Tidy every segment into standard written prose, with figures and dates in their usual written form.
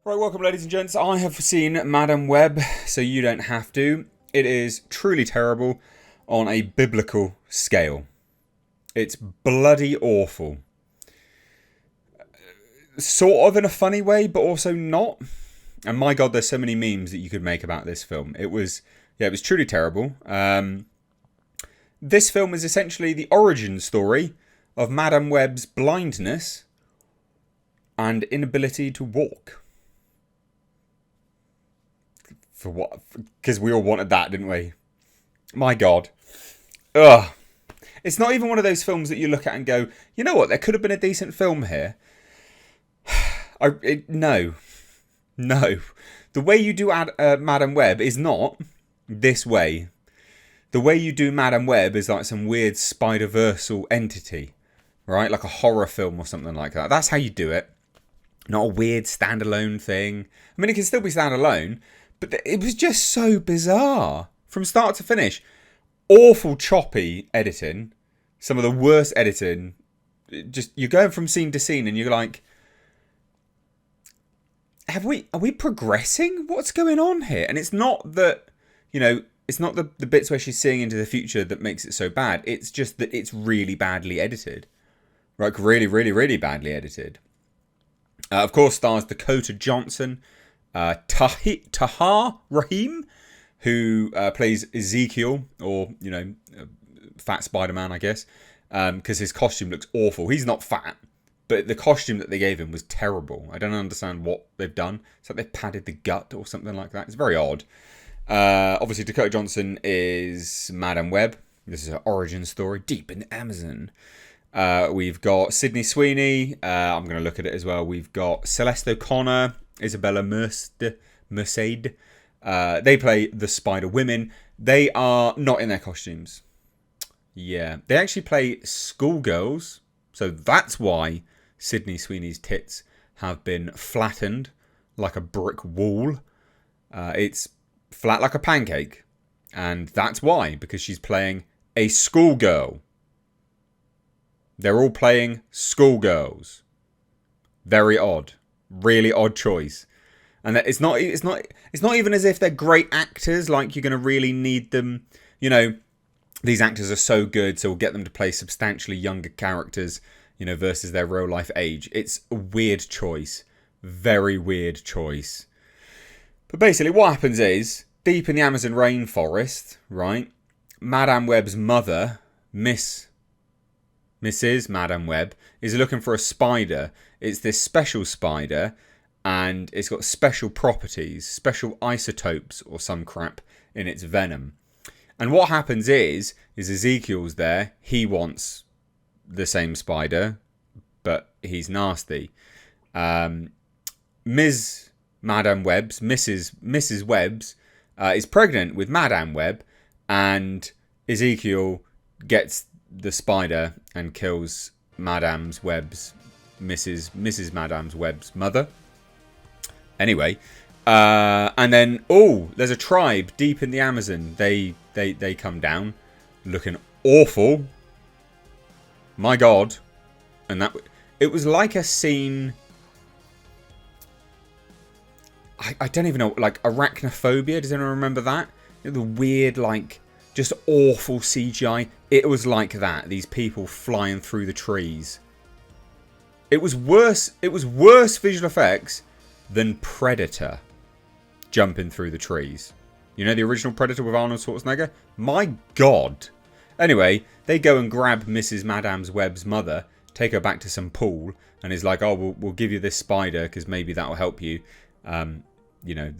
Right, welcome ladies and gents. I have seen Madam Web, so you don't have to. It is truly terrible on a biblical scale. It's bloody awful. Sort of in a funny way, but also not. And my god, there's so many memes that you could make about this film. It was truly terrible. This film is essentially the origin story of Madam Web's blindness and inability to walk. For what? Because we all wanted that, didn't we? My god. Ugh. It's not even one of those films that you look at and go, you know what, there could have been a decent film here. No. No. The way you do Madam Web is not this way. The way you do Madam Web is like some weird Spider-Versal entity. Right? Like a horror film or something like that. That's how you do it. Not a weird standalone thing. I mean, it can still be standalone, but it was just so bizarre. From start to finish. Awful choppy editing. Some of the worst editing. Just, you're going from scene to scene and you're like, are we progressing? What's going on here? And it's not that, it's not the bits where she's seeing into the future that makes it so bad. It's just that it's really badly edited. Like, really, really, really badly edited. Of course, stars Dakota Johnson, Tahar Rahim, who plays Ezekiel, or, Fat Spider-Man, I guess, because his costume looks awful. He's not fat, but the costume that they gave him was terrible. I don't understand what they've done. It's like they've padded the gut or something like that. It's very odd. Obviously, Dakota Johnson is Madam Web. This is her origin story, deep in the Amazon. We've got Sydney Sweeney. I'm going to look at it as well. We've got Celeste O'Connor, Isabella Merced. They play the Spider Women. They are not in their costumes. Yeah. They actually play schoolgirls. So that's why Sydney Sweeney's tits have been flattened like a brick wall. It's flat like a pancake. And that's why. Because she's playing a schoolgirl. They're all playing schoolgirls. Very odd. Really odd choice. And it's not even as if they're great actors, like you're going to really need them. These actors are so good, so we'll get them to play substantially younger characters, versus their real life age. It's a weird choice. Very weird choice. But basically what happens is, deep in the Amazon rainforest, right, Madam Web's mother, Mrs. Madam Web, is looking for a spider. It's this special spider, and it's got special properties, special isotopes or some crap in its venom. And what happens is Ezekiel's there. He wants the same spider, but he's nasty. Mrs. Webb's is pregnant with Madam Web, and Ezekiel gets the spider and kills Mrs. Madam's Webb's mother. Anyway, and then there's a tribe deep in the Amazon. They come down, looking awful. My God, and it was like a scene. I don't even know, like Arachnophobia. Does anyone remember that? The weird, just awful CGI. It was like that. These people flying through the trees. It was worse. It was worse visual effects than Predator jumping through the trees. The original Predator with Arnold Schwarzenegger? My God. Anyway, they go and grab Mrs. Madam's Webb's mother, take her back to some pool, and is like, we'll give you this spider because maybe that will help you. The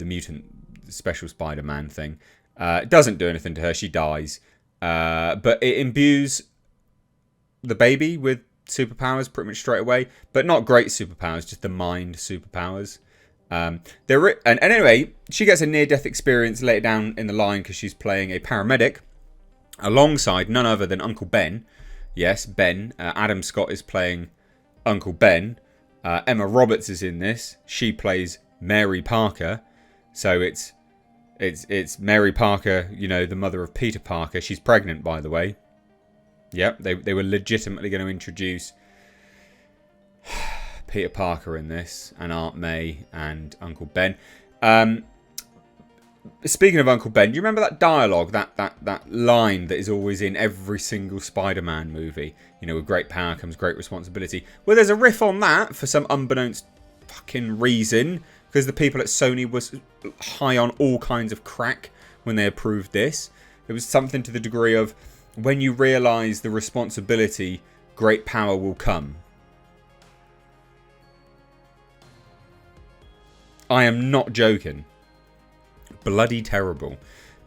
mutant special Spider-Man thing. It doesn't do anything to her. She dies. But it imbues the baby with superpowers pretty much straight away. But not great superpowers, just the mind superpowers. And anyway, she gets a near-death experience later down in the line because she's playing a paramedic alongside none other than Uncle Ben. Yes, Ben. Adam Scott is playing Uncle Ben. Emma Roberts is in this. She plays Mary Parker. So it's Mary Parker, the mother of Peter Parker. She's pregnant, by the way. Yep, they were legitimately going to introduce Peter Parker in this, and Aunt May and Uncle Ben. Speaking of Uncle Ben, do you remember that dialogue, that line that is always in every single Spider-Man movie? You know, with great power comes great responsibility. Well, there's a riff on that for some unbeknownst fucking reason, because the people at Sony was high on all kinds of crack when they approved this. It was something to the degree of, when you realise the responsibility, great power will come. I am not joking. Bloody terrible.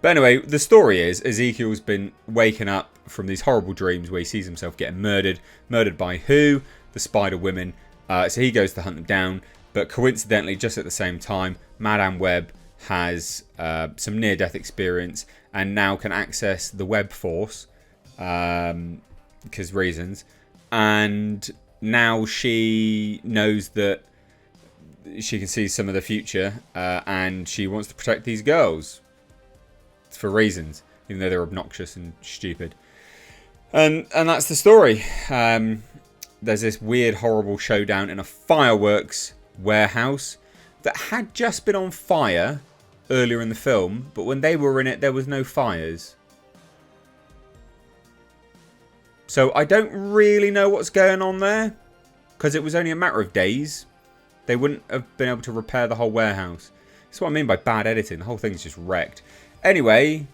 But anyway, the story is Ezekiel's been waking up from these horrible dreams where he sees himself getting murdered. Murdered by who? The Spider Women. So he goes to hunt them down. But coincidentally, just at the same time, Madame Web has some near-death experience and now can access the Web Force because reasons. And now she knows that she can see some of the future, and she wants to protect these girls for reasons, even though they're obnoxious and stupid. And that's the story. There's this weird, horrible showdown in a fireworks warehouse that had just been on fire earlier in the film, but when they were in it, there was no fires. So I don't really know what's going on there, because it was only a matter of days. They wouldn't have been able to repair the whole warehouse. That's what I mean by bad editing. The whole thing's just wrecked. Anyway,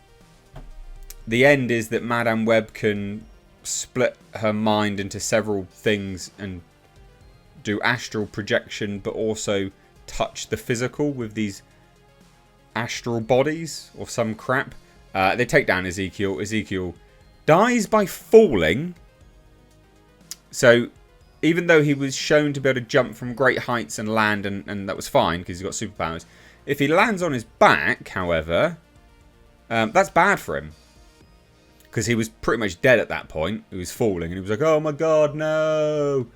the end is that Madame Web can split her mind into several things and do astral projection, but also touch the physical with these astral bodies or some crap. They take down Ezekiel. Ezekiel dies by falling. So even though he was shown to be able to jump from great heights and land, and that was fine because he's got superpowers, if he lands on his back, however, that's bad for him. Because he was pretty much dead at that point. He was falling and he was like, oh my god, no.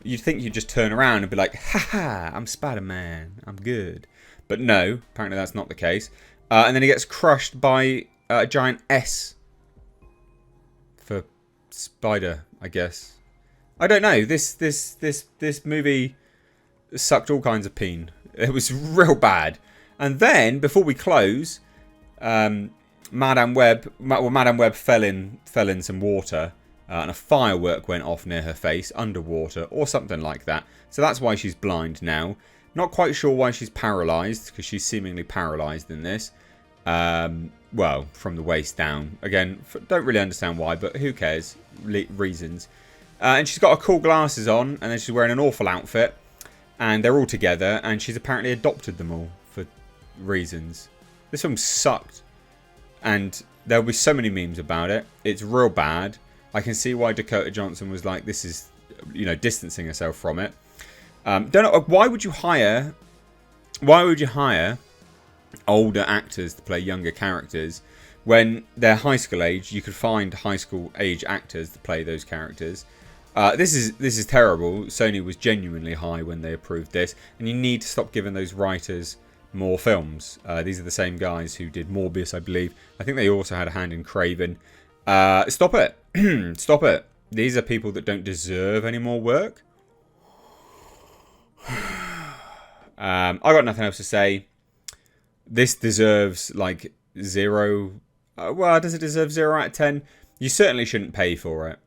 You'd think you'd just turn around and be like, haha, I'm Spider-Man, I'm good. But no, apparently that's not the case. And then he gets crushed by a giant S for spider, I guess. I don't know. This movie sucked all kinds of peen. It was real bad. And then before we close, Madame Web fell in some water, and a firework went off near her face underwater or something like that. So that's why she's blind now. Not quite sure why she's paralysed, because she's seemingly paralysed in this. Well, from the waist down. Again, don't really understand why, but who cares? Reasons. And she's got her cool glasses on, and then she's wearing an awful outfit. And they're all together, and she's apparently adopted them all for reasons. This film sucked. And there'll be so many memes about it. It's real bad. I can see why Dakota Johnson was like, this is, you know, distancing herself from it. Don't know, why would you hire older actors to play younger characters when they're high school age? You could find high school age actors to play those characters. This is terrible. Sony was genuinely high when they approved this, and you need to stop giving those writers more films. These are the same guys who did Morbius, I believe. I think they also had a hand in Craven. Stop it. Stop it. These are people that don't deserve any more work. I got nothing else to say. This deserves like 0. Well, does it deserve 0 out of 10? You certainly shouldn't pay for it.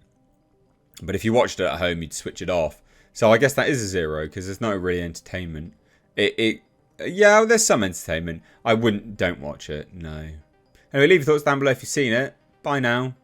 But if you watched it at home, you'd switch it off. So I guess that is a 0, because there's no really entertainment. Yeah, there's some entertainment. Don't watch it, no. Anyway, leave your thoughts down below if you've seen it. Bye now.